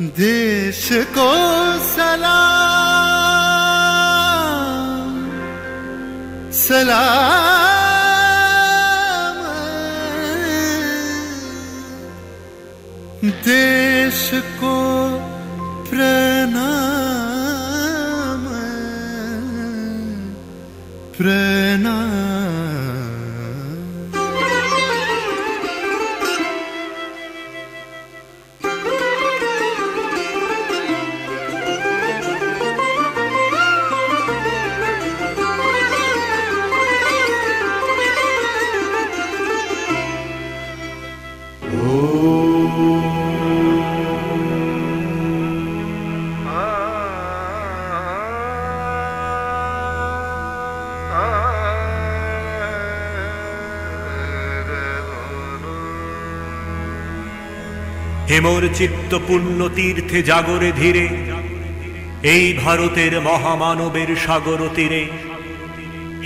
देश को सलाम सलाम, देश को प्रणाम प्रणाम। হেমর চিত্ত পুণ্য তীর্থে জাগরে ধীরে, এই ভারতের মহামানবের সাগর তীরে,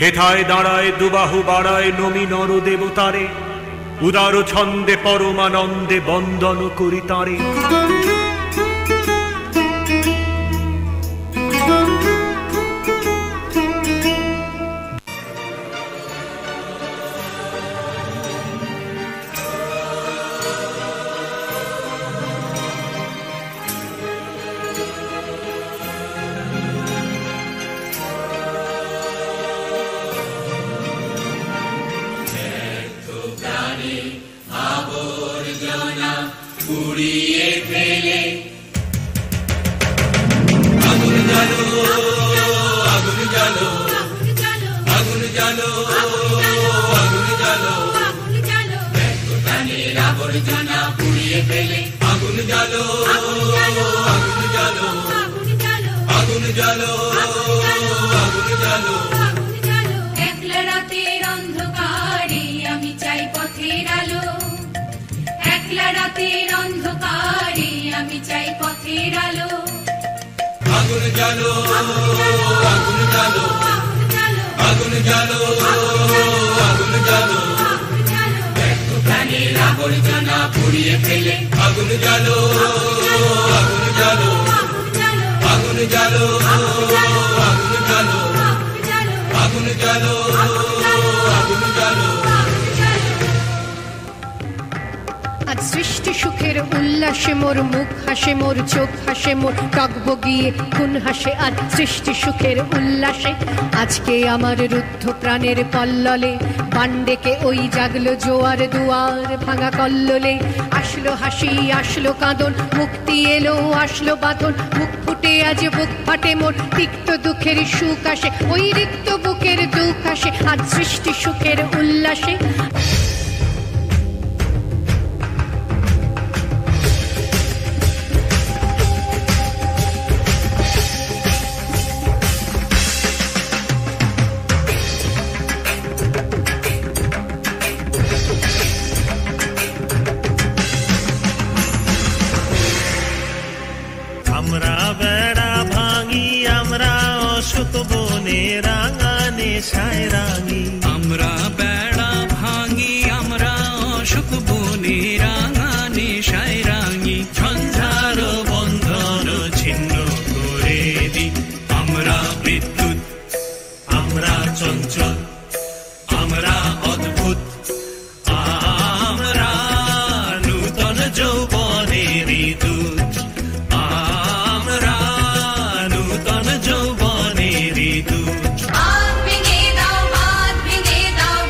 হেথায় দাঁড়ায় দুবাহু বাড়ায় নমি নর দেবতারে, উদার ছন্দে পরমানন্দে বন্দন করি তারে। পুড়িয়ে ফেলে আগুন জ্বালো, আগুন জ্বালো, আগুন জ্বালো, আগুন জ্বালো, প্রাণের আবর্জনা পুড়িয়ে ফেলে আগুন জ্বালো, আগুন জ্বালো, আগুন জ্বালো, আগুন জ্বালো। একলা রাতের অন্ধকারে আমি চাই পথের আলো, একলা রাতের অন্ধকারে আমি চাই পথের আলো। আগুন জ্বালো, আগুন জ্বালো, আগুন জ্বালো, আগুন জ্বালো, প্রাণের আবর্জনা পুড়িয়ে ফেলে আগুন জ্বালো, আগুন জ্বালো, আগুন জ্বালো, আগুন জ্বালো, আগুন জ্বালো, আগুন জ্বালো। আজ সৃষ্টি সুখের উল্লাসে মোর মুখ হাসে, মোর চোখ হাসে, মোর টক বগিয়ে খুন হাসে। আজ সৃষ্টি সুখের উল্লাসে আজকে আমার রুদ্ধ প্রাণের পল্ললে বান্ডেকে ওই জাগলো জোয়ার দুয়ার ভাঙা কল্লোলে। আসলো হাসি আসলো কাঁদন, মুক্তি এলো আসলো বাঁধন, মুখ ফুটে আজ বুক ফাটে মোর, তিক্ত দুঃখের সুখ আসে, ওই রিক্ত বুকের দুঃখ আসে আজ সৃষ্টি সুখের উল্লাসে। আমরা বেড়া ভাঙি, আমরা অশোক বনে রাঙা নেশায় রাঙি। আমরা বেড়া ভাঙি, আমরা অশোক বনে রাঙা নেশায় রাঙি। ঝঞ্ঝার বন্ধন ছিন্ন করে দি, আমরা বিদ্যুৎ, আমরা চঞ্চল, আমরা অদ্ভুত, আমরা নূতন যৌবনের দূত, আমরা নূতন যৌবনের দূত। বাঁধ ভেঙে দাও, বাঁধ ভেঙে দাও,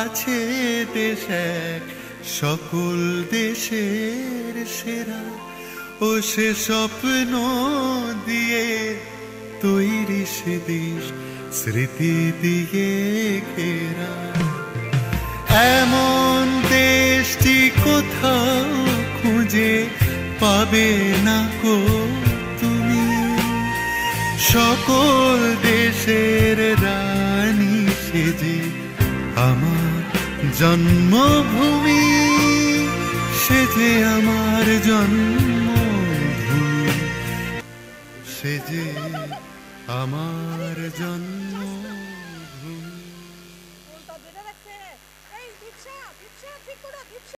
আছে দেশ এক সকল দেশের সেরা, ও সে স্বপ্ন দিয়ে তৈরি সে দেশ স্মৃতি দিয়ে ঘেরা। এমন দেশটি কোথাও খুঁজে পাবে না কো তুমি, সকল দেশের রানী সেজে আমার জন্মভূমি, সেজে আমার জন্মভূমি, সেজে আমার জন্মভূমি।